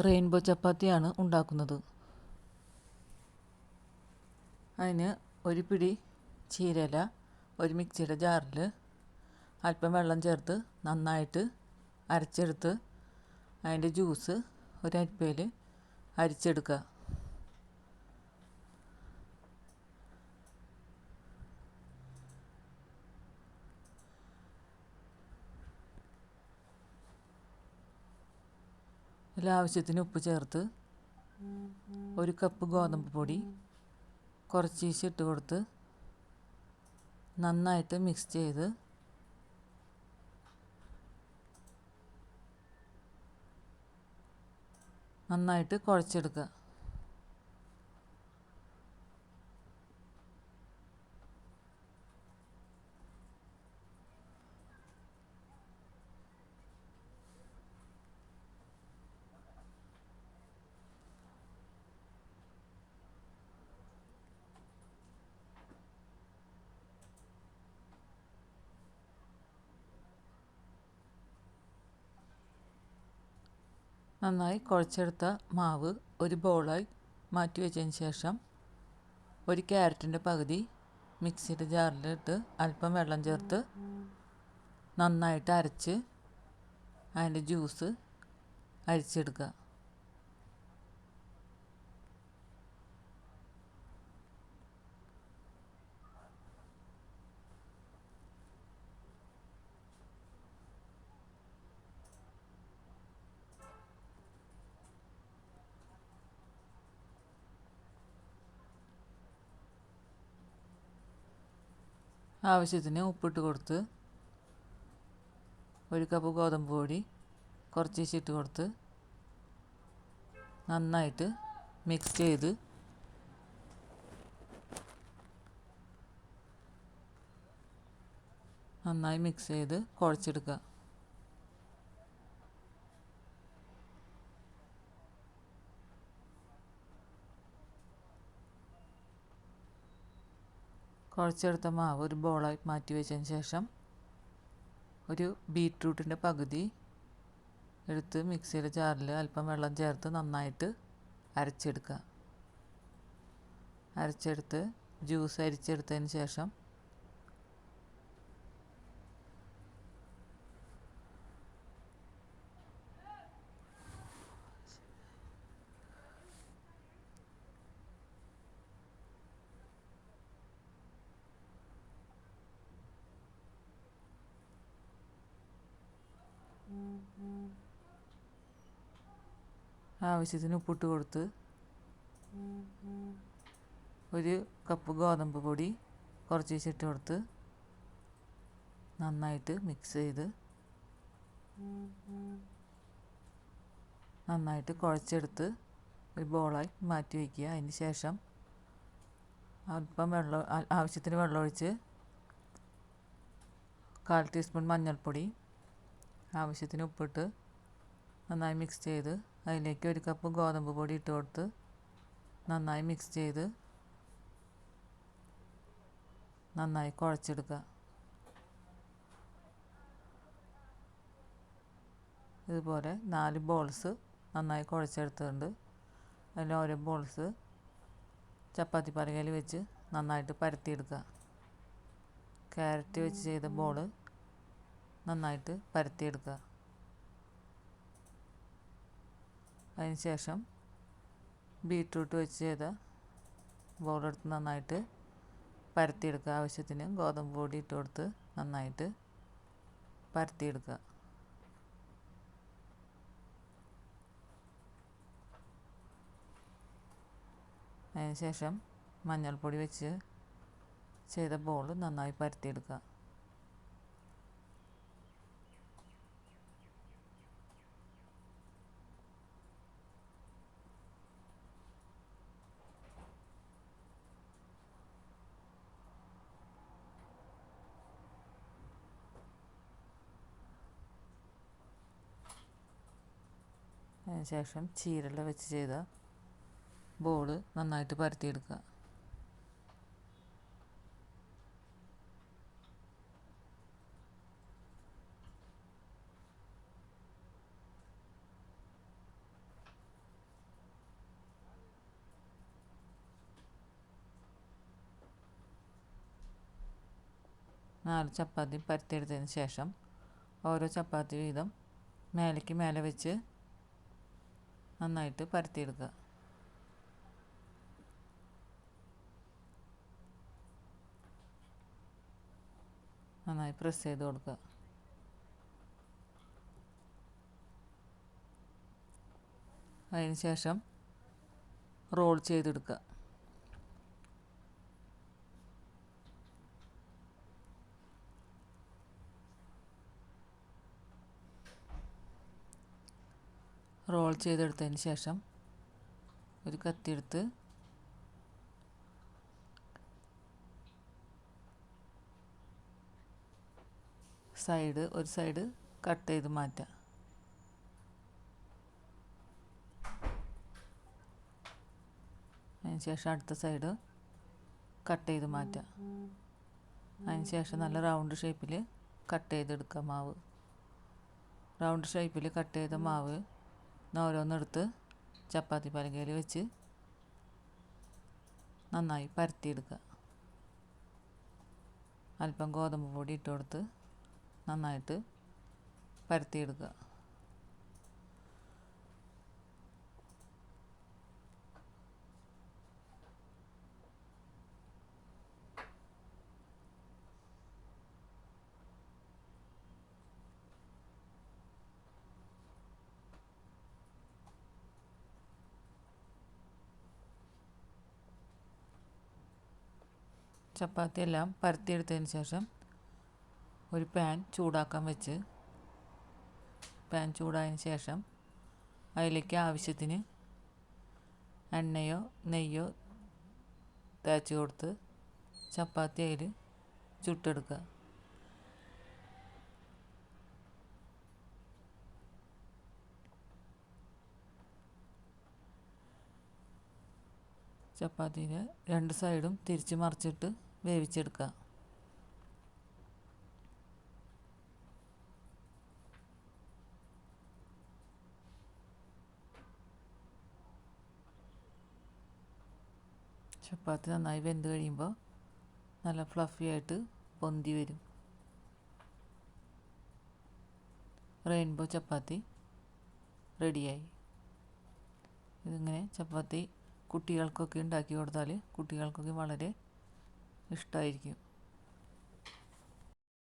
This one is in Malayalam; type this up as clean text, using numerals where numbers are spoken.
റെയിൻബോ ചപ്പാത്തിയാണ് ഉണ്ടാക്കുന്നത്. അതിന് ഒരു പിടി ചീരയില ഒരു മിക്സിയുടെ ജാറിൽ അല്പം വെള്ളം ചേർത്ത് നന്നായിട്ട് അരച്ചെടുത്ത് അതിൻ്റെ ജ്യൂസ് ഒരരിപ്പയിൽ അരിച്ചെടുക്കുക. ഇതിൽ ആവശ്യത്തിന് ഉപ്പ് ചേർത്ത് ഒരു കപ്പ് ഗോതമ്പ് പൊടി കുറച്ച് ഇട്ട് കൊടുത്ത് നന്നായിട്ട് മിക്സ് ചെയ്ത് നന്നായിട്ട് കുഴച്ചെടുക്കുക. നന്നായി കുഴച്ചെടുത്ത മാവ് ഒരു ബൗളായി മാറ്റി വെച്ചതിന് ശേഷം ഒരു ക്യാരറ്റിൻ്റെ പകുതി മിക്സിയുടെ ജാറിലിട്ട് അല്പം വെള്ളം ചേർത്ത് നന്നായിട്ട് അരച്ച് അതിൻ്റെ ജ്യൂസ് അരിച്ചെടുക്കുക. ആവശ്യത്തിന് ഉപ്പിട്ട് കൊടുത്ത് ഒരു കപ്പ് ഗോതമ്പ് പൊടി കുറച്ച് ഇട്ട് കൊടുത്ത് നന്നായിട്ട് മിക്സ് ചെയ്ത് നന്നായി മിക്സ് ചെയ്ത് കുഴച്ചെടുക്കുക. കുഴച്ചെടുത്ത മാവ് ഒരു ബോളായി മാറ്റി വെച്ചതിന് ശേഷം ഒരു ബീറ്റ്റൂട്ടിൻ്റെ പകുതി എടുത്ത് മിക്സിയുടെ ജാറിൽ അല്പം വെള്ളം ചേർത്ത് നന്നായിട്ട് അരച്ചെടുക്കുക. അരച്ചെടുത്ത് ജ്യൂസ് അരിച്ചെടുത്തതിന് ശേഷം ആവശ്യത്തിന് ഉപ്പിട്ട് കൊടുത്ത് ഒരു കപ്പ് ഗോതമ്പ് പൊടി കുറച്ച് ഇട്ട് കൊടുത്ത് നന്നായിട്ട് മിക്സ് ചെയ്ത് നന്നായിട്ട് കുഴച്ചെടുത്ത് ഒരു ബോളായി മാറ്റി വയ്ക്കുക. അതിന് ശേഷം അല്പം വെള്ളം ആവശ്യത്തിന് വെള്ളമൊഴിച്ച് 1/4 ടീസ്പൂൺ മഞ്ഞൾപ്പൊടി ആവശ്യത്തിന് ഉപ്പിട്ട് നന്നായി മിക്സ് ചെയ്ത് അതിലേക്ക് ഒരു കപ്പ് ഗോതമ്പ് പൊടി ഇട്ട് കൊടുത്ത് നന്നായി മിക്സ് ചെയ്ത് നന്നായി കുഴച്ചെടുക്കുക. ഇതുപോലെ 4 ബോൾസ് നന്നായി കുഴച്ചെടുത്തിട്ടുണ്ട്. അതിൽ ഓരോ ബോൾസ് ചപ്പാത്തി പലകയിൽ വെച്ച് നന്നായിട്ട് പരത്തിയെടുക്കുക. ക്യാരറ്റ് വെച്ച് ചെയ്ത ബോൾ നന്നായിട്ട് പരത്തിയെടുക്കുക. അതിന് ശേഷം ബീറ്റ്റൂട്ട് വെച്ച് ചെയ്ത ബോളെടുത്ത് നന്നായിട്ട് പരത്തിയെടുക്കുക. ആവശ്യത്തിന് ഗോതമ്പ് പൊടി ഇട്ട് കൊടുത്ത് നന്നായിട്ട് പരത്തിയെടുക്കുക. അതിന് ശേഷം മഞ്ഞൾപ്പൊടി വെച്ച് ചെയ്ത ബോൾ നന്നായി പരത്തിയെടുക്കുക. അതിന് ശേഷം ചീരല വെച്ച് ചെയ്ത ബോൾ നന്നായിട്ട് പരത്തിയെടുക്കുക. 4 ചപ്പാത്തി പരത്തിയെടുത്തതിന് ശേഷം ഓരോ ചപ്പാത്തി വീതം മേലേക്ക് മേലെ വെച്ച് നന്നായിട്ട് പരത്തിയെടുക്കുക. നന്നായി പ്രസ് ചെയ്ത് കൊടുക്കുക. അതിന് ശേഷം റോൾ ചെയ്തെടുക്കുക. റോൾ ചെയ്തെടുത്തതിന് ശേഷം ഒരു കത്തിയെടുത്ത് ഒരു സൈഡ് കട്ട് ചെയ്ത് മാറ്റാം. അതിന് ശേഷം അടുത്ത സൈഡ് കട്ട് ചെയ്ത് മാറ്റാം. അതിന് ശേഷം നല്ല റൗണ്ട് ഷേപ്പിൽ കട്ട് ചെയ്തെടുക്കുക മാവ്. റൗണ്ട് ഷേപ്പിൽ കട്ട് ചെയ്ത മാവ് ഓരോന്നെടുത്ത് ചപ്പാത്തി പലകയിൽ വെച്ച് നന്നായി പരത്തിയെടുക്കുക. അല്പം ഗോതമ്പ് പൊടി ഇട്ട് കൊടുത്ത് നന്നായിട്ട് പരത്തിയെടുക്കുക. ചപ്പാത്തി എല്ലാം പരത്തിയെടുത്തതിന് ശേഷം ഒരു പാൻ ചൂടാക്കാൻ വെച്ച് പാൻ ചൂടായതിന് ശേഷം അതിലേക്ക് ആവശ്യത്തിന് എണ്ണയോ നെയ്യോ തേച്ച് കൊടുത്ത് ചപ്പാത്തി അതിൽ ചുട്ടെടുക്കുക. ചപ്പാത്തിയുടെ 2 സൈഡും തിരിച്ച് മറിച്ചിട്ട് വേവിച്ചെടുക്കുക. ചപ്പാത്തി നന്നായി വെന്ത് കഴിയുമ്പോൾ നല്ല ഫ്ലഫി ആയിട്ട് പൊന്തി വരും. റെയിൻബോ ചപ്പാത്തി റെഡിയായി. ഇതിങ്ങനെ ചപ്പാത്തി കുട്ടികൾക്കൊക്കെ ഉണ്ടാക്കി കൊടുത്താൽ കുട്ടികൾക്കൊക്കെ വളരെ ഇഷ്ടമായിരിക്കും.